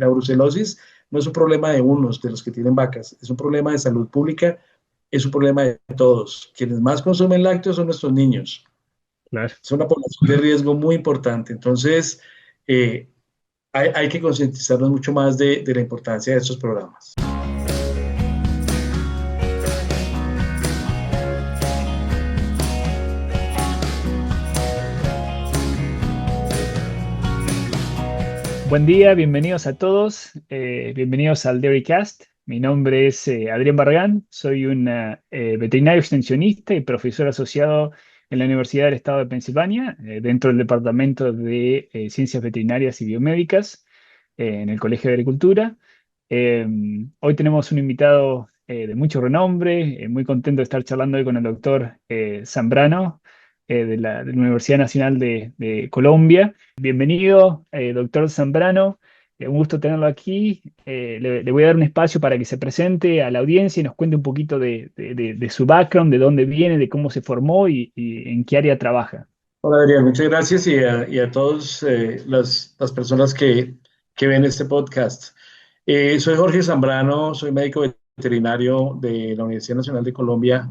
la brucelosis no es un problema de unos, de los que tienen vacas, es un problema de salud pública, es un problema de todos. Quienes más consumen lácteos son nuestros niños. Claro. Es una población de riesgo muy importante. Entonces, eh, hay que concientizarnos mucho más de la importancia de estos programas. Buen día, bienvenidos a todos, bienvenidos al Dairycast. Mi nombre es Adrián Barragán, soy un veterinario extensionista y profesor asociado en la Universidad del Estado de Pensilvania, dentro del Departamento de Ciencias Veterinarias y Biomédicas, en el Colegio de Agricultura. Eh, Hoy tenemos un invitado de mucho renombre, muy contento de estar charlando hoy con el doctor Zambrano, de la Universidad Nacional de Colombia. Bienvenido, doctor Zambrano. Un gusto tenerlo aquí. Le voy a dar un espacio para que se presente a la audiencia y nos cuente un poquito de su background, de dónde viene, de cómo se formó y en qué área trabaja. Hola Adrián, muchas gracias y a todas las personas que ven este podcast. Soy Jorge Zambrano, soy médico veterinario de la Universidad Nacional de Colombia.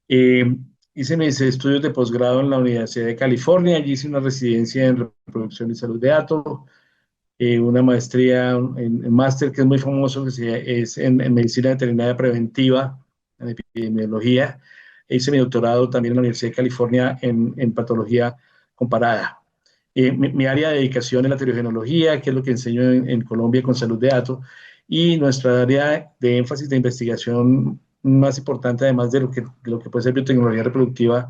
Eh, Hice mis estudios de posgrado en la Universidad de California, allí hice una residencia en reproducción y salud de gato, una maestría en máster que es muy famoso, es en medicina veterinaria preventiva, en epidemiología. Hice mi doctorado también en la Universidad de California en patología comparada. Mi área de dedicación es la terogenología, que es lo que enseño en Colombia con salud de gato, y nuestra área de énfasis de investigación más importante, además de lo que puede ser biotecnología reproductiva,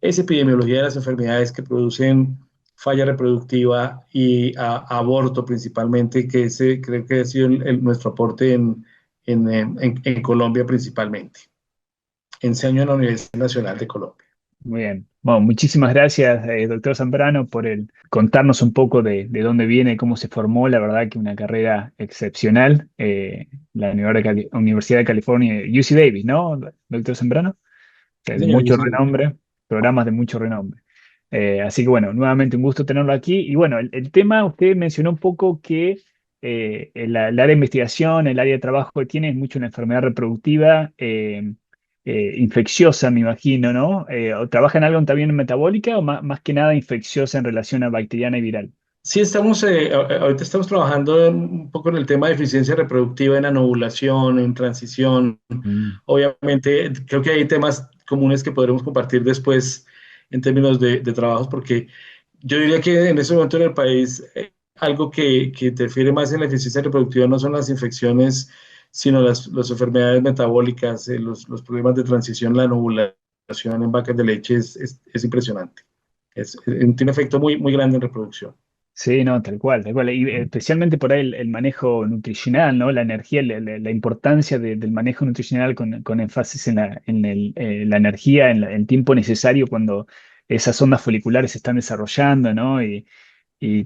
es epidemiología de las enfermedades que producen falla reproductiva y aborto principalmente, que ese creo que ha sido nuestro aporte en Colombia principalmente. Enseño en la Universidad Nacional de Colombia. Muy bien. Bueno, muchísimas gracias, doctor Zambrano, por contarnos un poco de dónde viene, cómo se formó. La verdad que una carrera excepcional. La Universidad de California, UC Davis, ¿no, doctor Zambrano? Sí, De señor, yo mucho sí. renombre, programas de mucho renombre. Así que bueno, nuevamente un gusto tenerlo aquí. Y bueno, el tema, usted mencionó un poco que el área de investigación, el área de trabajo que tiene es mucho una enfermedad reproductiva infecciosa, me imagino, ¿no? ¿O trabaja en algo también metabólica o más que nada infecciosa en relación a bacteriana y viral? Sí, ahorita estamos trabajando un poco en el tema de eficiencia reproductiva, en anovulación, en transición. Mm. Obviamente, creo que hay temas comunes que podremos compartir después en términos de trabajos, porque yo diría que en ese momento en el país algo que interfiere más en la eficiencia reproductiva no son las infecciones, sino las enfermedades metabólicas, los problemas de transición, la anovulación en vacas de leche es impresionante. Tiene un efecto muy, muy grande en reproducción. Sí, no, tal cual, tal cual. Y especialmente por ahí el manejo nutricional, ¿no? La energía, la importancia del manejo nutricional con énfasis en la energía, en el tiempo necesario cuando esas ondas foliculares se están desarrollando, ¿no? Y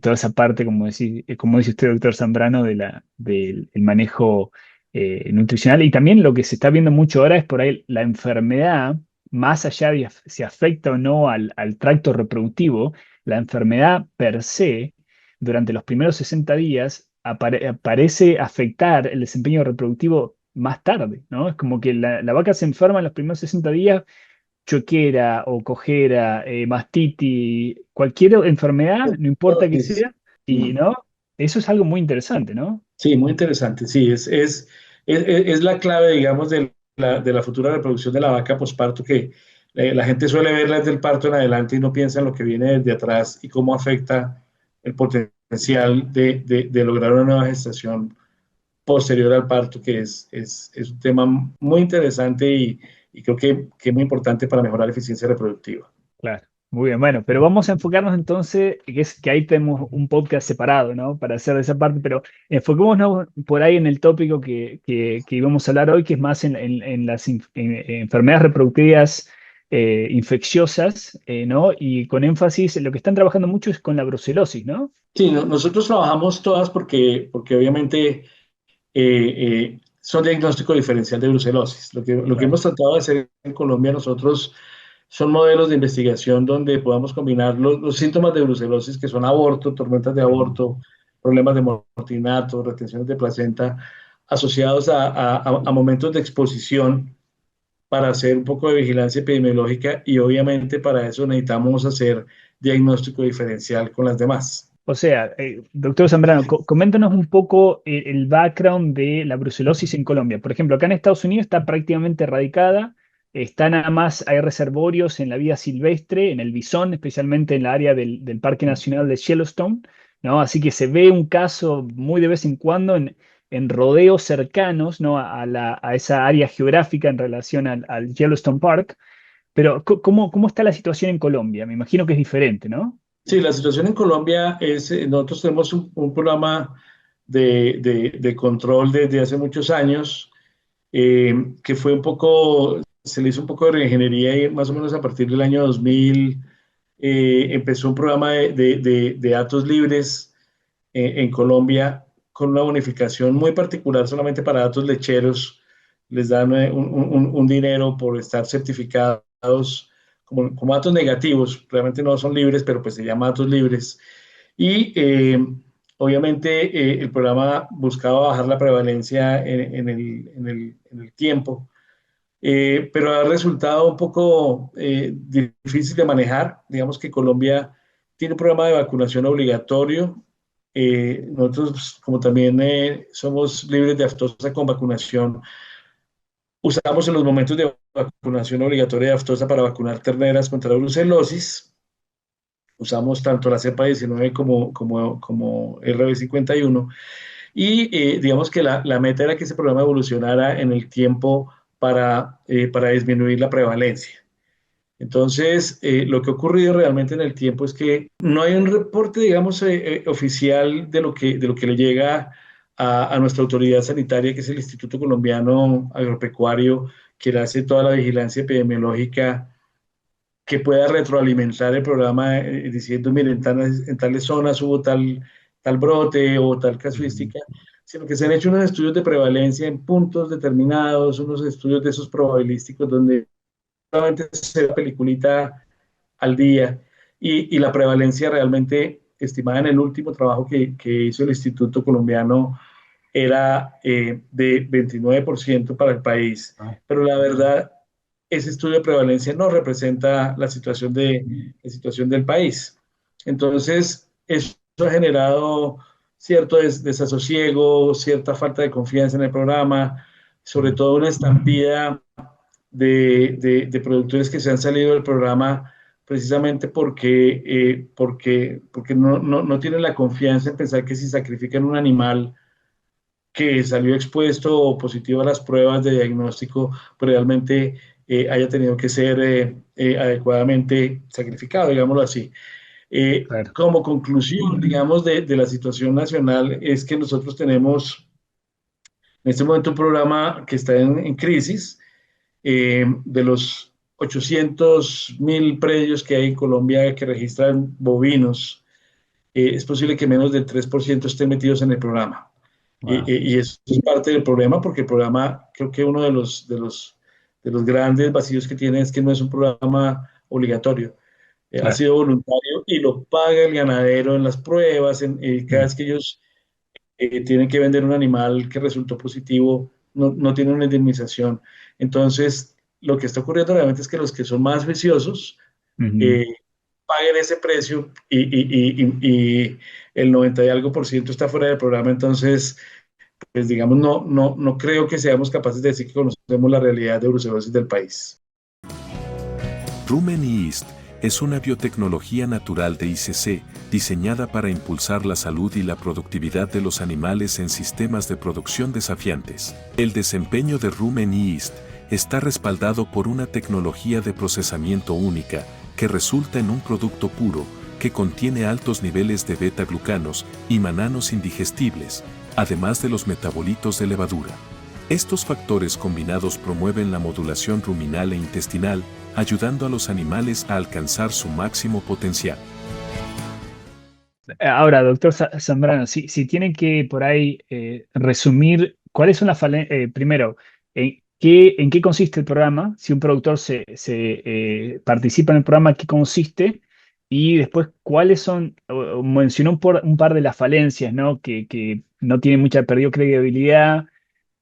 toda esa parte, como dice usted, doctor Zambrano, del el manejo nutricional. Y también lo que se está viendo mucho ahora es por ahí la enfermedad, más allá de si afecta o no al tracto reproductivo, la enfermedad per se durante los primeros 60 días parece afectar el desempeño reproductivo más tarde, ¿no? Es como que la vaca se enferma en los primeros 60 días, choquera o cojera, mastitis, cualquier enfermedad, no importa que sea, y Mm. ¿no? Eso es algo muy interesante, ¿no? Sí, muy interesante. Sí, es la clave, digamos, de la futura reproducción de la vaca posparto, que la gente suele verla desde el parto en adelante y no piensa en lo que viene desde atrás y cómo afecta el potencial de lograr una nueva gestación posterior al parto, que es un tema muy interesante y creo que es muy importante para mejorar la eficiencia reproductiva. Claro, muy bien. Bueno, pero vamos a enfocarnos entonces, que ahí tenemos un podcast separado, ¿no? Para hacer esa parte, pero enfoquémonos por ahí en el tópico que íbamos a hablar hoy, que es más en las enfermedades reproductivas infecciosas, ¿no? Y con énfasis, en lo que están trabajando mucho es con la brucelosis, ¿no? Sí, nosotros trabajamos todas porque obviamente son diagnóstico diferencial de brucelosis. Lo que Claro. hemos tratado de hacer en Colombia nosotros son modelos de investigación donde podamos combinar los síntomas de brucelosis, que son aborto, tormentas de Mm. aborto, problemas de mortinato, retenciones de placenta, asociados a momentos de exposición para hacer un poco de vigilancia epidemiológica y obviamente para eso necesitamos hacer diagnóstico diferencial con las demás. O sea, doctor Zambrano, coméntanos un poco el background de la brucelosis en Colombia. Por ejemplo, acá en Estados Unidos está prácticamente erradicada, está nada más, hay reservorios en la vida silvestre, en el bisón, especialmente en la área del Parque Nacional de Yellowstone, ¿no? Así que se ve un caso muy de vez en cuando en rodeos cercanos, ¿no? A esa área geográfica en relación al Yellowstone Park. Pero, ¿cómo está la situación en Colombia? Me imagino que es diferente, ¿no? Sí, la situación en Colombia es, nosotros tenemos un programa de control desde hace muchos años, que fue un poco, se le hizo un poco de reingeniería y más o menos a partir del año 2000 empezó un programa de datos libres en Colombia con una bonificación muy particular solamente para datos lecheros. Les dan un dinero por estar certificados como datos negativos. Realmente no son libres, pero pues se llama datos libres. Y obviamente el programa buscaba bajar la prevalencia en el tiempo, pero ha resultado un poco difícil de manejar. Digamos que Colombia tiene un programa de vacunación obligatorio. Nosotros, como también somos libres de aftosa con vacunación, usamos en los momentos de vacunación obligatoria de aftosa para vacunar terneras contra la brucelosis. Usamos tanto la cepa 19 como RB51. Y digamos que la meta era que ese programa evolucionara en el tiempo para disminuir la prevalencia. Entonces, lo que ha ocurrido realmente en el tiempo es que no hay un reporte, digamos, oficial de lo que le llega a nuestra autoridad sanitaria, que es el Instituto Colombiano Agropecuario, que hace toda la vigilancia epidemiológica, que pueda retroalimentar el programa diciendo, miren, en tales zonas hubo tal brote o tal Ujú. casuística, sino que se han hecho unos estudios de prevalencia en puntos determinados, unos estudios de esos probabilísticos donde solamente se ve la peliculita al día y la prevalencia realmente estimada en el último trabajo que hizo el Instituto Colombiano era de 29% para el país. Ah, Pero la ok. verdad, ese estudio de prevalencia no representa la situación del país. Entonces, eso ha generado cierto desasosiego, cierta falta de confianza en el programa, sobre Mm. todo una estampida de productores que se han salido del programa precisamente porque no tienen la confianza en pensar que si sacrifican un animal que salió expuesto o positivo a las pruebas de diagnóstico, pues realmente haya tenido que ser adecuadamente sacrificado, digámoslo así. Claro. Como conclusión, digamos, de la situación nacional es que nosotros tenemos en este momento un programa que está en crisis. De los 800.000 predios que hay en Colombia que registran bovinos, es posible que menos del 3% estén metidos en el programa. Wow. Y eso es parte del problema, porque el programa, creo que uno de los grandes vacíos que tiene es que no es un programa obligatorio. Ha Claro. sido voluntario y lo paga el ganadero en las pruebas, cada Mm. vez que ellos tienen que vender un animal que resultó positivo, no tienen una indemnización. Entonces, lo que está ocurriendo realmente es que los que son más viciosos Ujú. eh, paguen ese precio y el 90 y algo por ciento está fuera del programa. Entonces, pues digamos, no creo que seamos capaces de decir que conocemos la realidad de brucelosis del país. Rumen Yeast es una biotecnología natural de ICC diseñada para impulsar la salud y la productividad de los animales en sistemas de producción desafiantes. El desempeño de Rumen Yeast está respaldado por una tecnología de procesamiento única que resulta en un producto puro que contiene altos niveles de beta-glucanos y mananos indigestibles, además de los metabolitos de levadura. Estos factores combinados promueven la modulación ruminal e intestinal, ayudando a los animales a alcanzar su máximo potencial. Ahora, doctor Zambrano, si tienen que por ahí resumir cuáles son las falencias, primero, en qué consiste el programa, si un productor se participa en el programa, ¿qué consiste? Y después, ¿cuáles son? Mencionó un par de las falencias, ¿no? Que no tiene mucha, perdió credibilidad,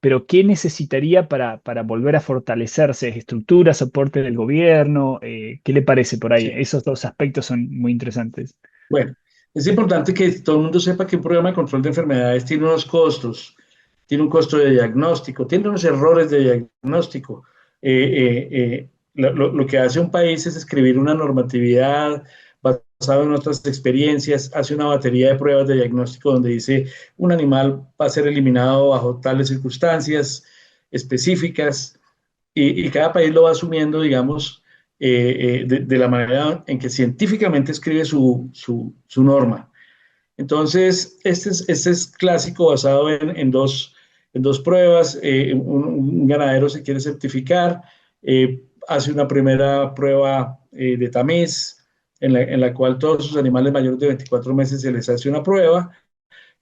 pero ¿qué necesitaría para volver a fortalecerse? ¿Estructura, soporte del gobierno? ¿Qué le parece por ahí? Sí. Esos dos aspectos son muy interesantes. Bueno, es importante que todo el mundo sepa que un programa de control de enfermedades tiene unos costos, tiene un costo de diagnóstico, tiene unos errores de diagnóstico. Lo que hace un país es escribir una normatividad basada en otras experiencias, hace una batería de pruebas de diagnóstico donde dice un animal va a ser eliminado bajo tales circunstancias específicas y cada país lo va asumiendo, digamos, de la manera en que científicamente escribe su norma. Entonces, este es clásico basado en dos pruebas. Un ganadero se quiere certificar, hace una primera prueba de tamiz, en la cual todos sus animales mayores de 24 meses se les hace una prueba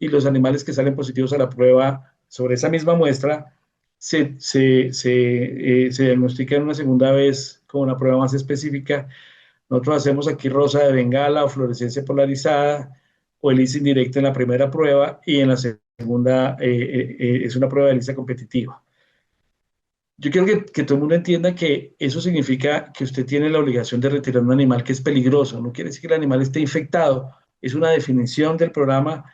y los animales que salen positivos a la prueba sobre esa misma muestra se diagnostican una segunda vez con una prueba más específica. Nosotros hacemos aquí rosa de Bengala o fluorescencia polarizada o ELISA indirecta en la primera prueba y en la segunda es una prueba de ELISA competitiva. Yo quiero que todo el mundo entienda que eso significa que usted tiene la obligación de retirar un animal que es peligroso. No quiere decir que el animal esté infectado. Es una definición del programa,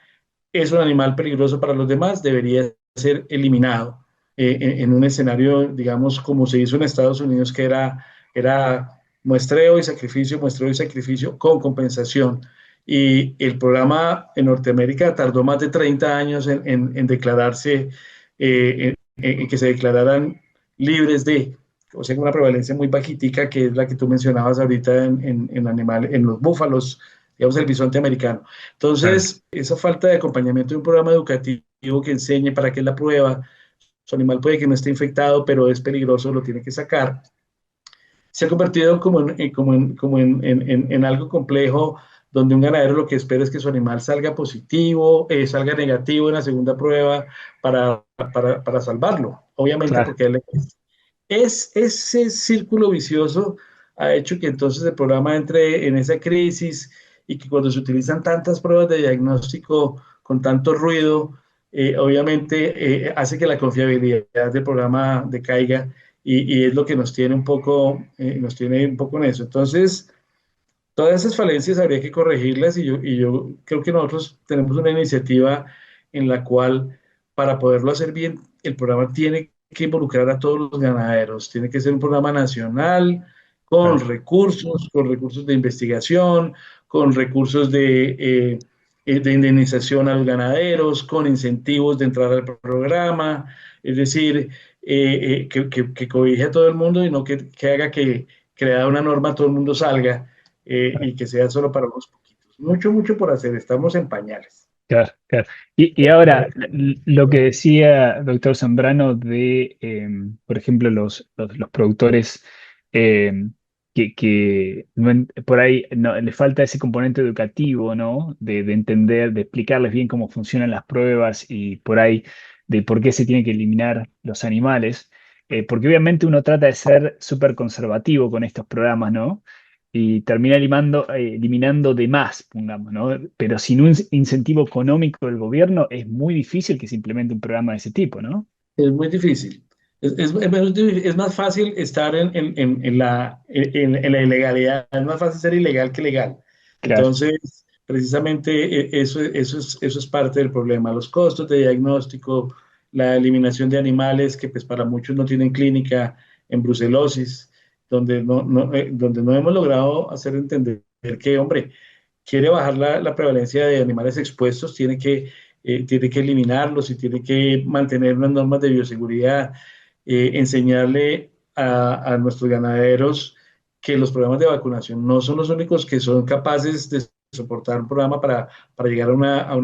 es un animal peligroso para los demás, debería ser eliminado en un escenario, digamos, como se hizo en Estados Unidos, que era muestreo y sacrificio con compensación. Y el programa en Norteamérica tardó más de 30 años en declararse, en que se declararan libres de, o sea, una prevalencia muy bajitica, que es la que tú mencionabas ahorita en los búfalos, digamos, el bisonte americano. Claro. Entonces, esa falta de acompañamiento de un programa educativo que enseñe para qué es la prueba, su animal puede que no esté infectado, pero es peligroso, lo tiene que sacar, se ha convertido en algo complejo, donde un ganadero lo que espera es que su animal salga positivo, salga negativo en la segunda prueba para salvarlo, obviamente Claro. porque ese círculo vicioso ha hecho que entonces el programa entre en esa crisis y que cuando se utilizan tantas pruebas de diagnóstico con tanto ruido, obviamente hace que la confiabilidad del programa decaiga y es lo que nos tiene un poco en eso. Entonces, todas esas falencias habría que corregirlas y yo creo que nosotros tenemos una iniciativa en la cual para poderlo hacer bien, el programa tiene que involucrar a todos los ganaderos, tiene que ser un programa nacional Claro. con recursos de investigación, con recursos de indemnización a los ganaderos, con incentivos de entrar al programa, es decir, que cobije a todo el mundo y no que haga que creada una norma todo el mundo salga y que sea solo para unos poquitos. Mucho, mucho por hacer, estamos en pañales. Claro, claro. Y ahora, lo que decía doctor Zambrano de, por ejemplo, los productores que por ahí le falta ese componente educativo, ¿no? De entender, de explicarles bien cómo funcionan las pruebas y por ahí de por qué se tienen que eliminar los animales. Porque obviamente uno trata de ser súper conservativo con estos programas, ¿no? Y termina eliminando de más, pongamos, ¿no? Pero sin un incentivo económico del gobierno es muy difícil que se implemente un programa de ese tipo, ¿no? Es muy difícil. Es más fácil estar en la ilegalidad, es más fácil ser ilegal que legal. Claro, Entonces, precisamente eso es parte del problema. Los costos de diagnóstico, la eliminación de animales que pues para muchos no tienen clínica en brucelosis, donde no hemos logrado hacer entender que, hombre, quiere bajar la prevalencia de animales expuestos, tiene que eliminarlos y tiene que mantener unas normas de bioseguridad, enseñarle a nuestros ganaderos que los programas de vacunación no son los únicos que son capaces de soportar un programa para llegar a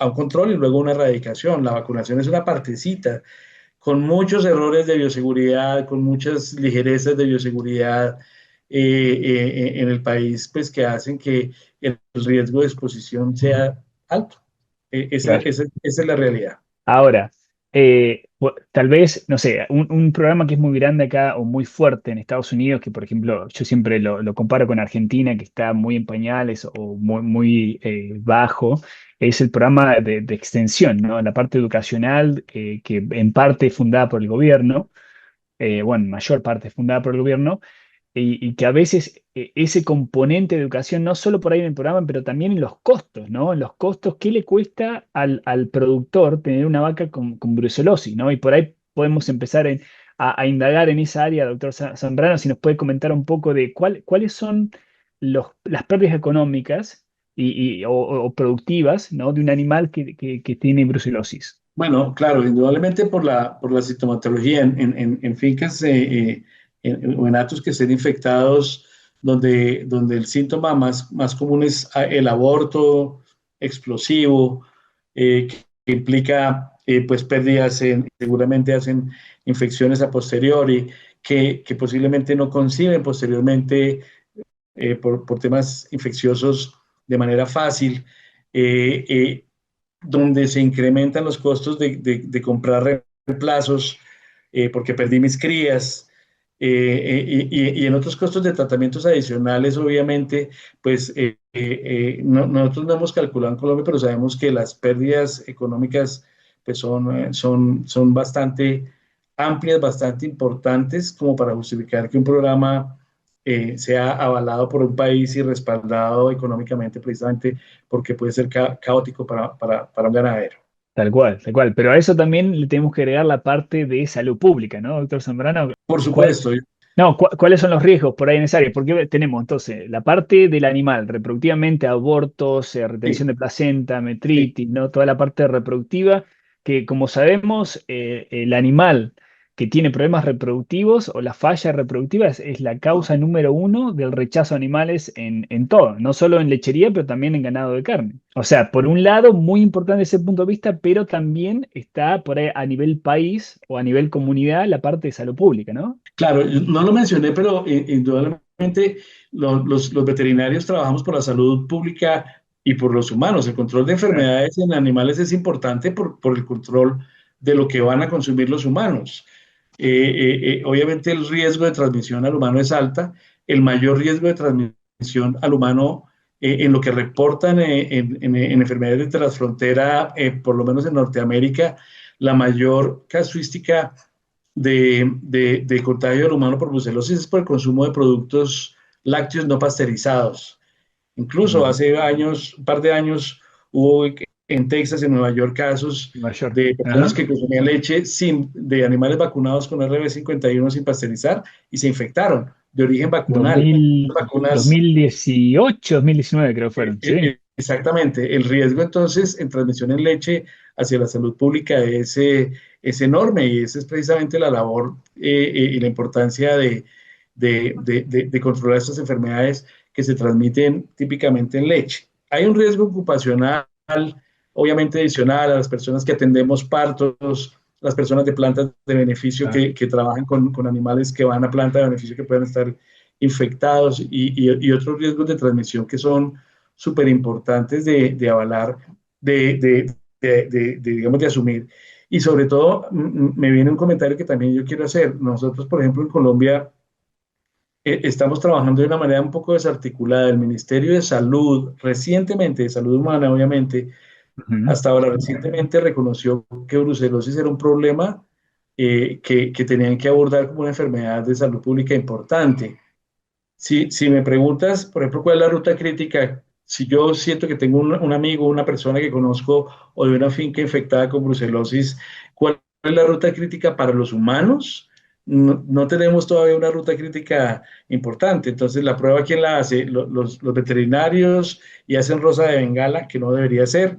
un control y luego una erradicación. La vacunación es una partecita con muchos errores de bioseguridad, con muchas ligerezas de bioseguridad en el país, pues que hacen que el riesgo de exposición sea alto. claro. Esa es la realidad. Ahora, Tal vez, no sé, un programa que es muy grande acá o muy fuerte en Estados Unidos, que por ejemplo yo siempre lo comparo con Argentina, que está muy en pañales o muy bajo, es el programa de extensión, ¿no? La parte educacional, que en parte es fundada por el gobierno, bueno, en mayor parte es fundada por el gobierno, y que a veces ese componente de educación, no solo por ahí en el programa, pero también en los costos, ¿no? En los costos, ¿qué le cuesta al productor tener una vaca con brucelosis, ¿no? Y por ahí podemos empezar a indagar en esa área, doctor Zambrano, si nos puede comentar un poco de cuáles son las pérdidas económicas o productivas, ¿no? De un animal que tiene brucelosis. Bueno, claro, indudablemente por la sintomatología en fincas o en atos que estén infectados, donde el síntoma más común es el aborto explosivo, que implica pues pérdidas, seguramente hacen infecciones a posteriori, que posiblemente no conciben posteriormente por temas infecciosos de manera fácil. Eh, eh, Donde se incrementan los costos de comprar reemplazos porque perdí mis crías. Y en otros costos de tratamientos adicionales, obviamente, pues nosotros no hemos calculado en Colombia, pero sabemos que las pérdidas económicas pues son bastante amplias, bastante importantes como para justificar que un programa sea avalado por un país y respaldado económicamente precisamente porque puede ser caótico para un ganadero. Tal cual, tal cual. Pero a eso también le tenemos que agregar la parte de salud pública, ¿no, doctor Zambrano? Por ¿Cuál, supuesto, no, ¿cuáles son los riesgos por ahí en esa área? Porque tenemos entonces la parte del animal, reproductivamente, abortos, retención sí, de placenta, sí. metritis, ¿no? Toda la parte reproductiva, que como sabemos, el animal que tiene problemas reproductivos o la falla reproductiva es la causa número uno del rechazo a animales en todo, no solo en lechería, pero también en ganado de carne. O sea, por un lado, muy importante ese punto de vista, pero también está por ahí a nivel país o a nivel comunidad la parte de salud pública, ¿no? Claro, yo no lo mencioné, pero indudablemente los veterinarios trabajamos por la salud pública y por los humanos. El control de Claro. enfermedades en animales es importante por el control de lo que van a consumir los humanos. Obviamente el riesgo de transmisión al humano es alta. El mayor riesgo de transmisión al humano en lo que reportan en enfermedades de transfrontera, por lo menos en Norteamérica, la mayor casuística de contagio del humano por brucelosis es por el consumo de productos lácteos no pasteurizados. Incluso Mm, hace años, un par de años, hubo en Texas, en Nueva York, casos mayor. de personas Ajá. que consumían leche de animales vacunados con RB51 sin pasteurizar y se infectaron de origen vacunal. Vacunas 2018, 2019 creo fueron, ¿sí? Exactamente. El riesgo entonces en transmisión en leche hacia la salud pública es enorme y esa es precisamente la labor y la importancia de controlar estas enfermedades que se transmiten típicamente en leche. Hay un riesgo ocupacional, obviamente adicional a las personas que atendemos partos, las personas de plantas de beneficio Ah, que trabajan con animales que van a planta de beneficio que pueden estar infectados y otros riesgos de transmisión que son súper importantes de avalar, digamos, de asumir. Y sobre todo, me viene un comentario que también yo quiero hacer. Nosotros, por ejemplo, en Colombia, estamos trabajando de una manera un poco desarticulada. El Ministerio de Salud, recientemente, de Salud Humana, obviamente, ujú. hasta ahora recientemente reconoció que brucelosis era un problema que tenían que abordar como una enfermedad de salud pública importante. Si me preguntas, por ejemplo, cuál es la ruta crítica, si yo siento que tengo un amigo, una persona que conozco o de una finca infectada con brucelosis, ¿cuál es la ruta crítica para los humanos? No tenemos todavía una ruta crítica importante. Entonces, la prueba, ¿quién la hace? Los veterinarios y hacen rosa de bengala, que no debería ser,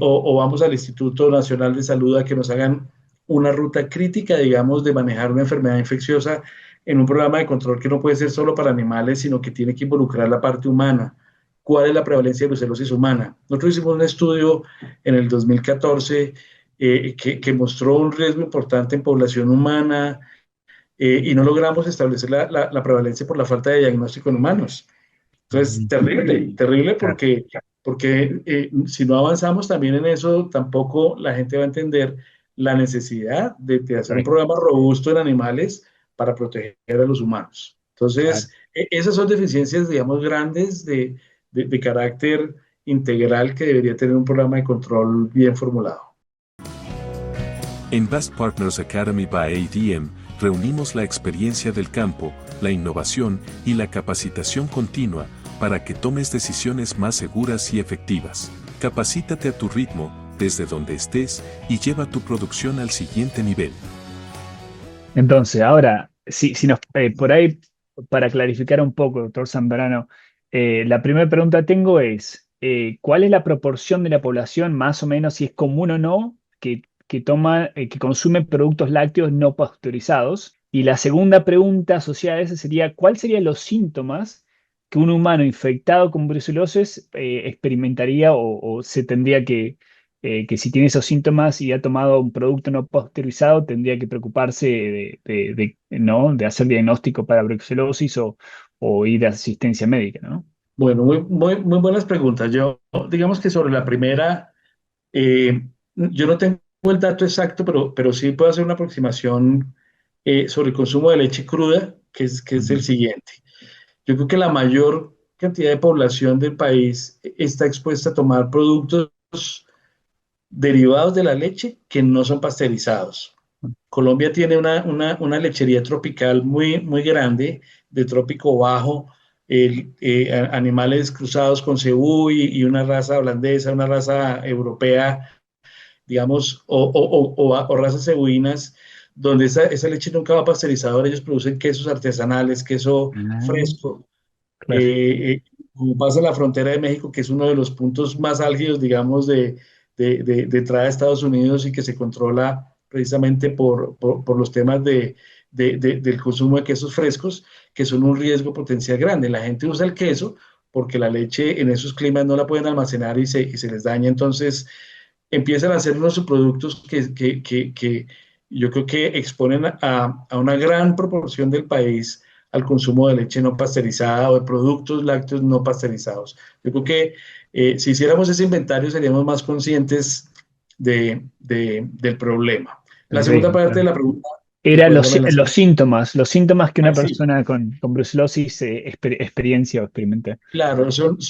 o vamos al Instituto Nacional de Salud a que nos hagan una ruta crítica, digamos, de manejar una enfermedad infecciosa en un programa de control que no puede ser solo para animales, sino que tiene que involucrar la parte humana. ¿Cuál es la prevalencia de brucelosis humana? Nosotros hicimos un estudio en el 2014 que mostró un riesgo importante en población humana y no logramos establecer la prevalencia por la falta de diagnóstico en humanos. Entonces, Mm, terrible, terrible claro. porque si no avanzamos también en eso, tampoco la gente va a entender la necesidad de hacer un Correcto. programa robusto en animales para proteger a los humanos. Claro. Entonces, esas son deficiencias, digamos, grandes de carácter integral que debería tener un programa de control bien formulado. En Best Partners Academy by ADM, reunimos la experiencia del campo, la innovación y la capacitación continua para que tomes decisiones más seguras y efectivas. Capacítate a tu ritmo, desde donde estés, y lleva tu producción al siguiente nivel. Entonces, ahora, si nos, por ahí, para clarificar un poco, doctor Zambrano, la primera pregunta que tengo es, ¿cuál es la proporción de la población, más o menos, si es común o no, que consume productos lácteos no pasteurizados? Y la segunda pregunta asociada a esa sería, ¿cuáles serían los síntomas que un humano infectado con brucelosis experimentaría o se tendría que si tiene esos síntomas y ha tomado un producto no pasteurizado, tendría que preocuparse ¿no? de hacer diagnóstico para brucelosis o ir a asistencia médica, ¿no? Bueno, muy buenas preguntas. Yo, digamos que sobre la primera, yo no tengo el dato exacto, pero sí puedo hacer una aproximación sobre el consumo de leche cruda, que es el Ujú. siguiente. Yo creo que la mayor cantidad de población del país está expuesta a tomar productos derivados de la leche que no son pasteurizados. Colombia tiene una lechería tropical muy grande, de trópico bajo, animales cruzados con cebú y una raza holandesa, una raza europea, digamos, o razas cebuinas, donde esa leche nunca va pasteurizadora. Ellos producen quesos artesanales, queso Ah, fresco, claro. como pasa en la frontera de México, que es uno de los puntos más álgidos, digamos, de entrada a Estados Unidos y que se controla precisamente por los temas del consumo de quesos frescos, que son un riesgo potencial grande. La gente usa el queso porque la leche en esos climas no la pueden almacenar y se les daña. Entonces empiezan a hacer unos subproductos que yo creo que exponen a una gran proporción del país al consumo de leche no pasteurizada o de productos lácteos no pasteurizados. Yo creo que si hiciéramos ese inventario seríamos más conscientes del problema. La El segunda riesgo, parte de claro. la pregunta, Era recuérdame la segunda. los síntomas que una Sí, persona con brucelosis experiencia o experimenta. claro, son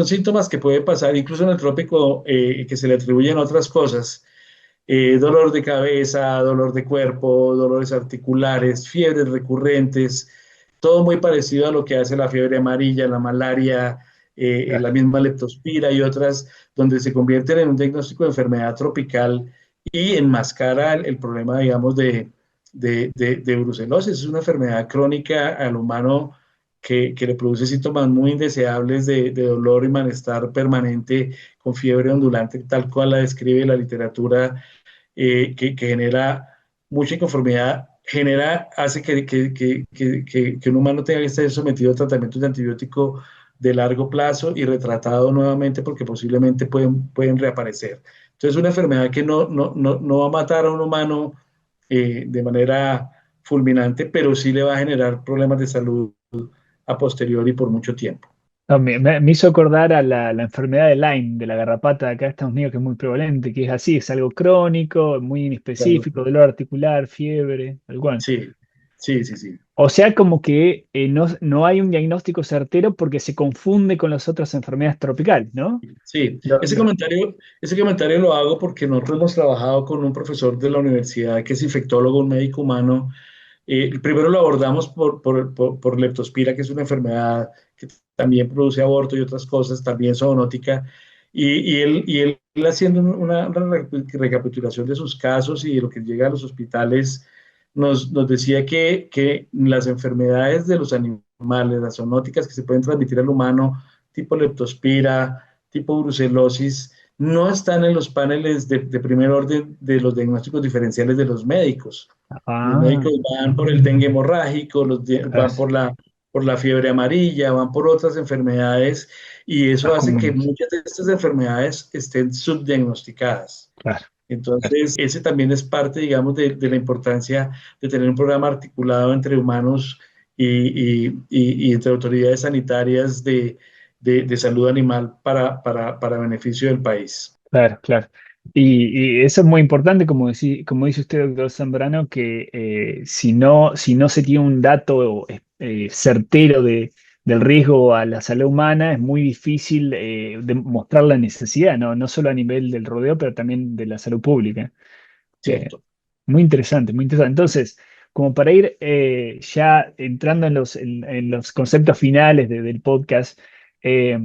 síntomas que pueden pasar incluso en el trópico que se le atribuyen a otras cosas. Dolor de cabeza, dolor de cuerpo, dolores articulares, fiebres recurrentes, todo muy parecido a lo que hace la fiebre amarilla, la malaria, Claro. la misma leptospira y otras, donde se convierten en un diagnóstico de enfermedad tropical y enmascara el problema, digamos, de brucelosis. Es una enfermedad crónica al humano que le produce síntomas muy indeseables de dolor y malestar permanente con fiebre ondulante, tal cual la describe la literatura, que genera mucha inconformidad, hace que un humano tenga que estar sometido a tratamientos de antibiótico de largo plazo y retratado nuevamente porque posiblemente pueden reaparecer. Entonces, es una enfermedad que no va a matar a un humano de manera fulminante, pero sí le va a generar problemas de salud a posteriori por mucho tiempo. No, me hizo acordar a la enfermedad de Lyme, de la garrapata de acá de Estados Unidos, que es muy prevalente, que es así, es algo crónico, muy Claro. inespecífico, dolor articular, fiebre, tal cual. Sí, sí. O sea, como que no hay un diagnóstico certero porque se confunde con las otras enfermedades tropicales, ¿no? Sí, Lo- ese lo- comentario lo hago porque nosotros hemos trabajado con un profesor de la universidad que es infectólogo, un médico humano. Primero lo abordamos por leptospira, que es una enfermedad que también produce aborto y otras cosas, también zoonótica. Y él haciendo una recapitulación de sus casos y de lo que llega a los hospitales, nos decía que las enfermedades de los animales, las zoonóticas que se pueden transmitir al humano, tipo leptospira, tipo brucelosis, no están en los paneles de primer orden de los diagnósticos diferenciales de los médicos. Los ah, médicos van por el dengue hemorrágico, van claro, por la fiebre amarilla, van por otras enfermedades y eso más hace que comunes. muchas de estas enfermedades estén subdiagnosticadas. Claro, claro. Entonces, ese también es parte, digamos, de la importancia de tener un programa articulado entre humanos y entre autoridades sanitarias de salud animal para beneficio del país. Claro, claro. Y eso es muy importante, como dice usted, doctor Zambrano, que si no se tiene un dato certero del riesgo a la salud humana, es muy difícil demostrar la necesidad, ¿no? No solo a nivel del rodeo, pero también de la salud pública. Eh, ¿cierto? Muy interesante, muy interesante. Entonces, como para ir ya entrando en los conceptos finales del podcast, eh,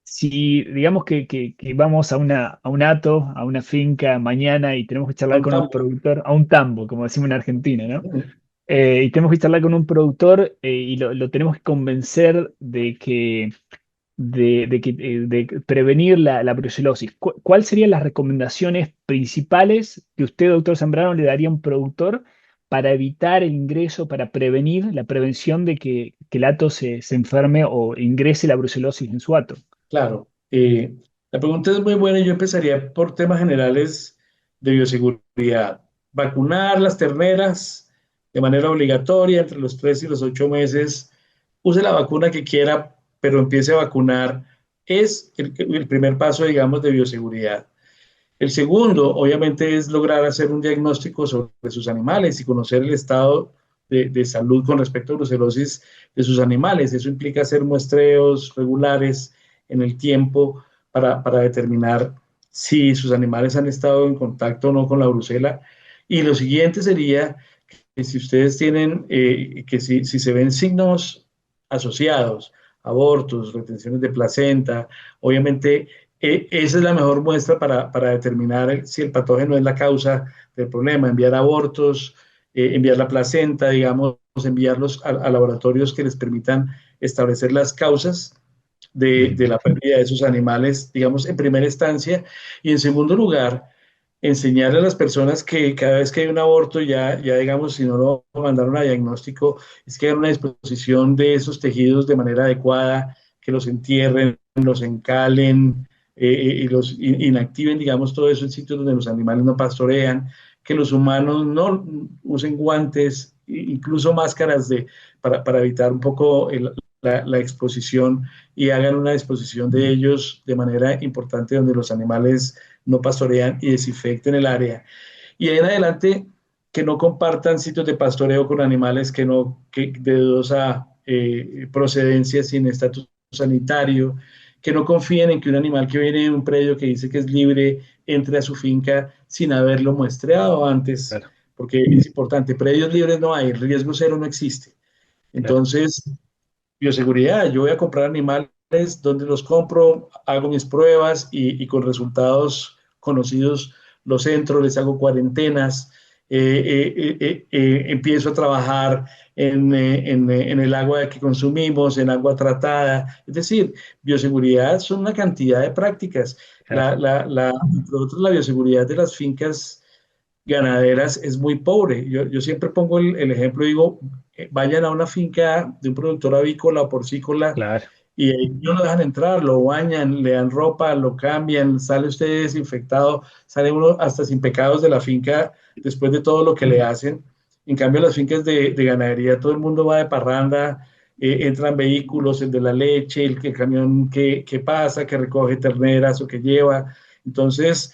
si digamos que vamos a un hato, a una finca mañana y tenemos que charlar con un Contamos. productor, a un tambo, como decimos en Argentina, ¿no? Y tenemos que charlar con un productor y lo tenemos que convencer de prevenir la brucelosis. ¿Cuáles serían las recomendaciones principales que usted, doctor Zambrano, le daría a un productor para evitar el ingreso, para prevenir la prevención de que el hato se enferme o ingrese la brucelosis en su hato? Claro. La pregunta es muy buena y yo empezaría por temas generales de bioseguridad. Vacunar las terneras de manera obligatoria entre los 3 y los 8 meses. Use la vacuna que quiera, pero empiece a vacunar. Es el primer paso, digamos, de bioseguridad. El segundo, obviamente, es lograr hacer un diagnóstico sobre sus animales y conocer el estado de salud con respecto a brucelosis de sus animales. Eso implica hacer muestreos regulares en el tiempo para determinar si sus animales han estado en contacto o no con la brucela. Y lo siguiente sería que si ustedes tienen, que si se ven signos asociados, abortos, retenciones de placenta, obviamente esa es la mejor muestra para determinar si el patógeno es la causa del problema, enviar abortos, enviar la placenta, digamos, enviarlos a laboratorios que les permitan establecer las causas de la pérdida de esos animales, digamos, en primera instancia. Y en segundo lugar, enseñarle a las personas que cada vez que hay un aborto, ya digamos, si no lo mandaron a diagnóstico, es que hagan una disposición de esos tejidos de manera adecuada, que los entierren, los encalen y los inactiven, digamos, todo eso en sitios donde los animales no pastorean, que los humanos no usen guantes, incluso máscaras para evitar un poco la exposición y hagan una disposición de ellos de manera importante donde los animales no pastorean y desinfecten el área. Y ahí en adelante, que no compartan sitios de pastoreo con animales que de dudosa procedencia, sin estatus sanitario, que no confíen en que un animal que viene de un predio que dice que es libre entre a su finca sin haberlo muestreado antes, Claro, porque es importante, predios libres no hay, el riesgo cero no existe. claro. Entonces, bioseguridad, yo voy a comprar animales, donde los compro, hago mis pruebas y con resultados conocidos los entro, les hago cuarentenas, empiezo a trabajar en el agua que consumimos, en agua tratada. Es decir, bioseguridad son una cantidad de prácticas. Claro. Entre otros, la bioseguridad de las fincas ganaderas es muy pobre. Yo siempre pongo el ejemplo, digo, vayan a una finca de un productor avícola o porcícola Claro. y ahí no lo dejan entrar, lo bañan, le dan ropa, lo cambian, sale usted desinfectado, sale uno hasta sin pecados de la finca después de todo lo que le hacen. En cambio, las fincas de ganadería, todo el mundo va de parranda, entran vehículos, el de la leche, el camión que pasa, que recoge terneras o que lleva. Entonces,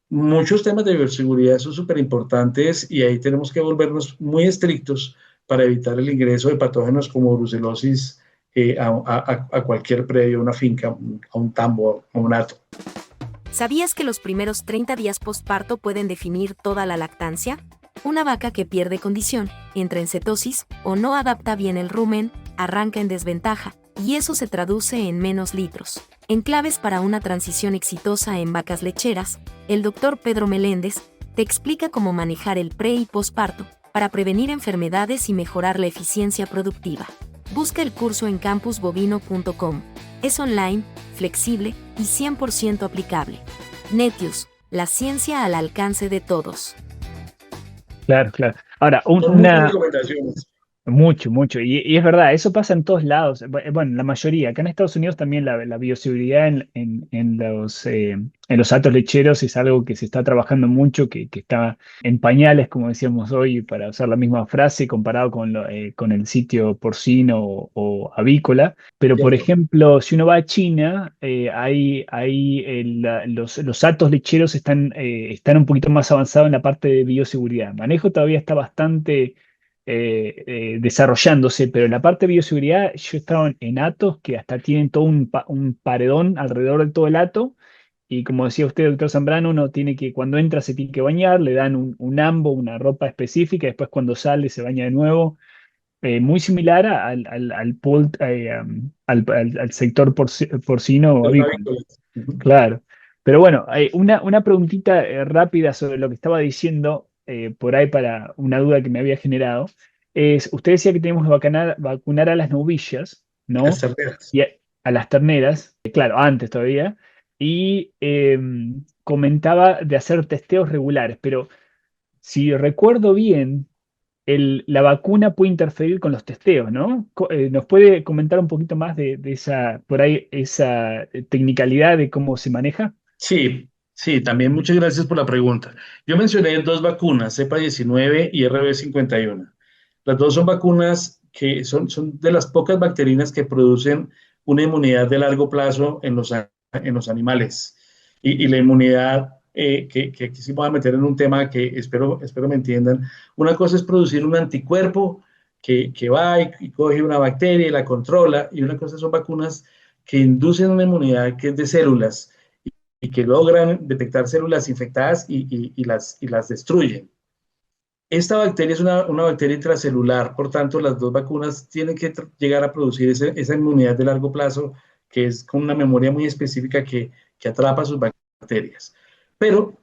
muchos temas de bioseguridad son súper importantes y ahí tenemos que volvernos muy estrictos para evitar el ingreso de patógenos como brucelosis a cualquier predio, una finca, a un tambo, a un hato. ¿Sabías que los primeros 30 días postparto pueden definir toda la lactancia? Una vaca que pierde condición, entra en cetosis o no adapta bien el rumen, arranca en desventaja, y eso se traduce en menos litros. En claves para una transición exitosa en vacas lecheras, el Dr. Pedro Meléndez te explica cómo manejar el pre y postparto para prevenir enfermedades y mejorar la eficiencia productiva. Busca el curso en campusbovino.com. Es online, flexible y 100% aplicable. Netius, la ciencia al alcance de todos. Claro, claro. Ahora, Son muchas recomendaciones. Mucho, mucho. Y es verdad, eso pasa en todos lados. Bueno, la mayoría. Acá en Estados Unidos también la bioseguridad en los atos lecheros es algo que se está trabajando mucho, que está en pañales, como decíamos hoy, para usar la misma frase, comparado con el sitio porcino o avícola. Pero, por ¿cierto? ejemplo, si uno va a China, los atos lecheros están un poquito más avanzados en la parte de bioseguridad. Manejo todavía está bastante desarrollándose, pero en la parte de bioseguridad yo he estado en atos que hasta tienen todo un paredón alrededor de todo el ato y como decía usted, doctor Zambrano, uno tiene que, cuando entra se tiene que bañar, le dan un ambo, una ropa específica, después cuando sale se baña de nuevo, muy similar al sector porcino o Los avícola. avícolas. Ujú. Claro. Pero bueno, una preguntita rápida sobre lo que estaba diciendo, por ahí para una duda que me había generado, es, usted decía que tenemos que vacunar a las novillas, Las ¿no? terneras. Y a las terneras, claro, antes todavía, y comentaba de hacer testeos regulares, pero si recuerdo bien, la vacuna puede interferir con los testeos, ¿no? ¿Nos puede comentar un poquito más de esa, por ahí, esa tecnicalidad de cómo se maneja? Sí, sí, también muchas gracias por la pregunta. Yo mencioné dos vacunas, cepa 19 y RB51. Las dos son vacunas que son de las pocas bacterinas que producen una inmunidad de largo plazo en los animales. Y la inmunidad, que aquí sí voy a meter en un tema que espero me entiendan, una cosa es producir un anticuerpo que va y coge una bacteria y la controla, y una cosa son vacunas que inducen una inmunidad que es de células y que logran detectar células infectadas y las destruyen. Esta bacteria es una bacteria intracelular, por tanto, las dos vacunas tienen que llegar a producir esa inmunidad de largo plazo, que es con una memoria muy específica que atrapa sus bacterias. Pero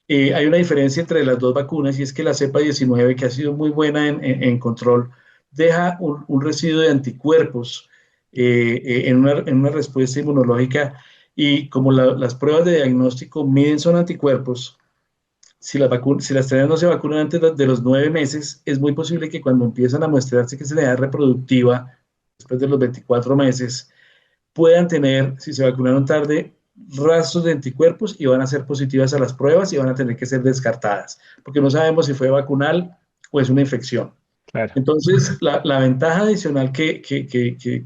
hay una diferencia entre las dos vacunas y es que la cepa 19, que ha sido muy buena en control, deja un residuo de anticuerpos en una respuesta inmunológica y como las pruebas de diagnóstico miden son anticuerpos, si las trenes no se vacunan antes de los 9 meses, es muy posible que cuando empiezan a mostrarse que es la edad reproductiva, después de los 24 meses, puedan tener, si se vacunaron tarde, rastros de anticuerpos y van a ser positivas a las pruebas y van a tener que ser descartadas, porque no sabemos si fue vacunal o es una infección. Claro. Entonces, la ventaja adicional que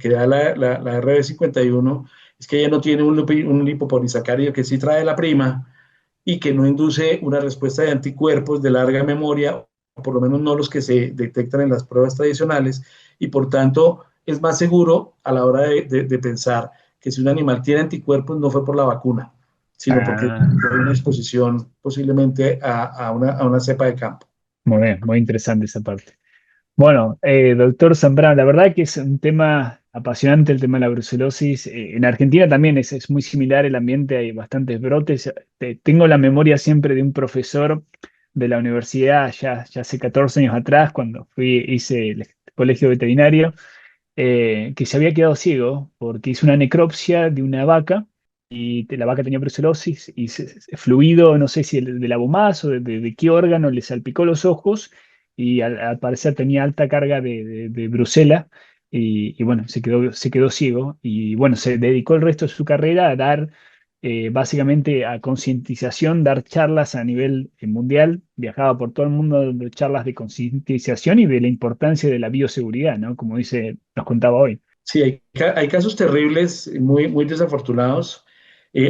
da la RB51 es que ella no tiene un lipopolisacárido que sí trae la prima y que no induce una respuesta de anticuerpos de larga memoria, o por lo menos no los que se detectan en las pruebas tradicionales, y por tanto es más seguro a la hora de pensar que si un animal tiene anticuerpos no fue por la vacuna, sino porque Ah, fue una exposición posiblemente a una cepa de campo. muy bien, muy interesante esa parte. Bueno, doctor Zambrano, la verdad que es un tema apasionante el tema de la brucelosis. En Argentina también es muy similar el ambiente, hay bastantes brotes. Tengo la memoria siempre de un profesor de la universidad ya hace 14 años atrás, cuando hice el colegio veterinario, que se había quedado ciego porque hizo una necropsia de una vaca y la vaca tenía brucelosis y fluido, no sé si del abomazo, de qué órgano, le salpicó los ojos y al parecer tenía alta carga de brucela y bueno, se quedó ciego y bueno, se dedicó el resto de su carrera a dar básicamente a concientización, dar charlas a nivel mundial, viajaba por todo el mundo dando charlas de concientización y de la importancia de la bioseguridad, ¿no? Como nos contaba hoy. Sí, hay casos terribles, muy desafortunados.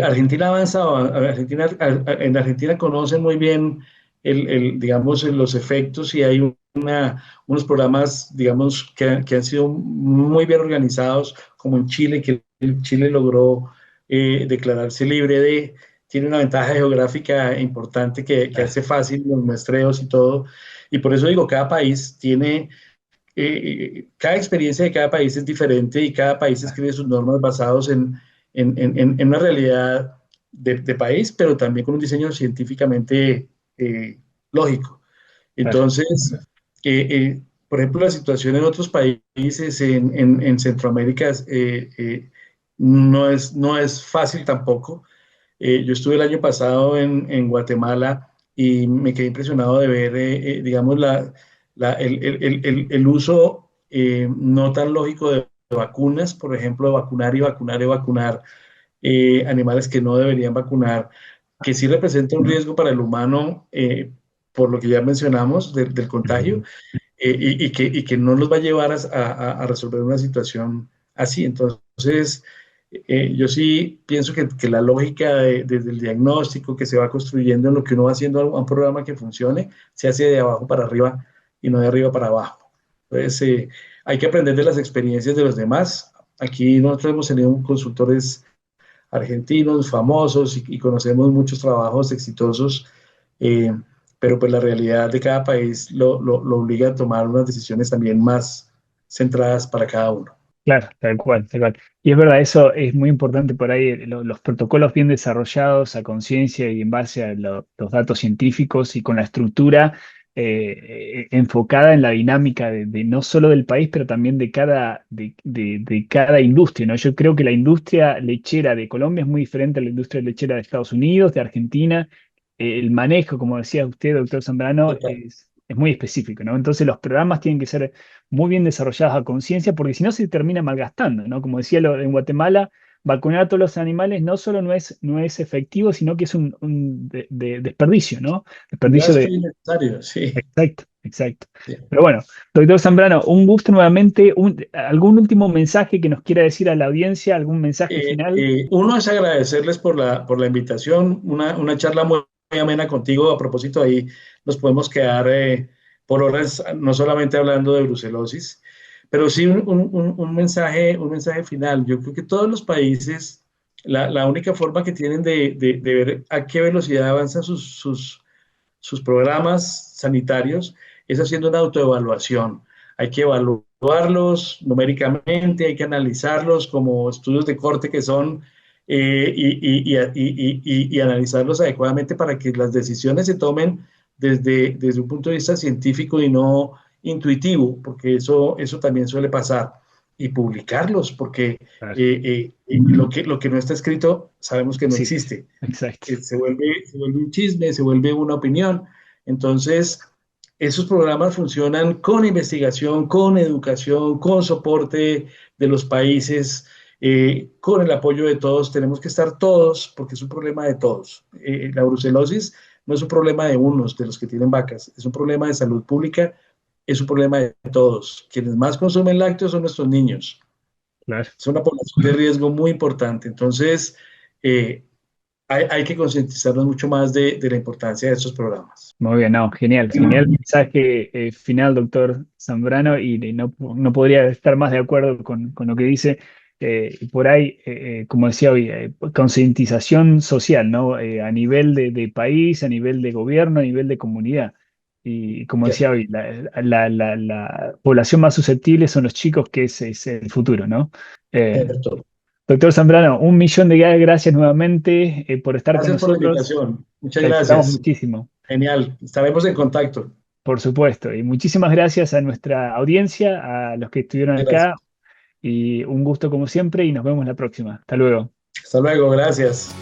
Argentina ha avanzado, en Argentina conocen muy bien digamos, los efectos y hay unos programas, digamos, que han sido muy bien organizados, como en Chile, que Chile logró declararse libre tiene una ventaja geográfica importante que Claro. hace fácil los muestreos y todo. Y por eso digo, cada país tiene cada experiencia de cada país es diferente y cada país escribe sus normas basados en una realidad de país, pero también con un diseño científicamente lógico. Claro. Entonces, por ejemplo, la situación en otros países, en Centroamérica, no es fácil tampoco. Yo estuve el año pasado en Guatemala y me quedé impresionado de ver, digamos, el uso no tan lógico de vacunas, por ejemplo, de vacunar y vacunar y vacunar animales que no deberían vacunar, que sí representa un riesgo para el humano, por lo que ya mencionamos del contagio, y que no nos va a llevar a resolver una situación así. Entonces, yo sí pienso que la lógica desde el diagnóstico que se va construyendo en lo que uno va haciendo a un programa que funcione, se hace de abajo para arriba y no de arriba para abajo. Entonces, hay que aprender de las experiencias de los demás. Aquí nosotros hemos tenido consultores argentinos famosos y conocemos muchos trabajos exitosos, eh, pero pues la realidad de cada país lo obliga a tomar unas decisiones también más centradas para cada uno. Claro, tal cual, tal cual. Y es verdad, eso es muy importante por ahí, los protocolos bien desarrollados a conciencia y en base a los datos científicos y con la estructura enfocada en la dinámica de no solo del país, pero también de cada industria, ¿no? Yo creo que la industria lechera de Colombia es muy diferente a la industria lechera de Estados Unidos, de Argentina. El manejo, como decía usted, doctor Zambrano, Total. es muy específico, ¿no? Entonces los programas tienen que ser muy bien desarrolladas a conciencia, porque si no se termina malgastando, ¿no? Como decía en Guatemala, vacunar a todos los animales no solo no es efectivo, sino que es un desperdicio, ¿no? Desperdicio Gasto de... innecesario, sí. Exacto, exacto. Sí. Pero bueno, doctor Zambrano, un gusto nuevamente. ¿Algún último mensaje que nos quiera decir a la audiencia? ¿Algún mensaje final? Uno es agradecerles por la invitación, una charla muy, muy amena contigo. A propósito, ahí nos podemos quedar por horas, no solamente hablando de brucelosis, pero sí un mensaje final. Yo creo que todos los países, la única forma que tienen de ver a qué velocidad avanzan sus programas sanitarios es haciendo una autoevaluación. Hay que evaluarlos numéricamente, hay que analizarlos como estudios de corte que son, y analizarlos adecuadamente para que las decisiones se tomen desde un punto de vista científico y no intuitivo, porque eso también suele pasar. Y publicarlos, porque Claro. lo que no está escrito sabemos que no Sí, existe. exacto. Se vuelve un chisme, se vuelve una opinión. Entonces, esos programas funcionan con investigación, con educación, con soporte de los países, con el apoyo de todos. Tenemos que estar todos, porque es un problema de todos. La brucelosis no es un problema de unos, de los que tienen vacas, es un problema de salud pública, es un problema de todos. Quienes más consumen lácteos son nuestros niños. Claro. Es una población de riesgo muy importante. Entonces, eh, hay que concientizarnos mucho más de la importancia de estos programas. Muy bien, no, genial, genial mensaje final, doctor Zambrano, y no podría estar más de acuerdo con lo que dice. Y por ahí, como decía hoy, concientización social, ¿no? A nivel de país, a nivel de gobierno, a nivel de comunidad. Y como decía hoy, la población más susceptible son los chicos, que es el futuro, ¿no? Eh, Cierto. Doctor Zambrano, 1 millón de gracias nuevamente por estar con Gracias por la nosotros. invitación. Muchas La disfrutamos gracias. muchísimo. Genial. Estaremos en contacto. Por supuesto. Y muchísimas gracias a nuestra audiencia, a los que estuvieron acá. Gracias. Y un gusto como siempre y nos vemos la próxima. Hasta luego. Hasta luego. Gracias.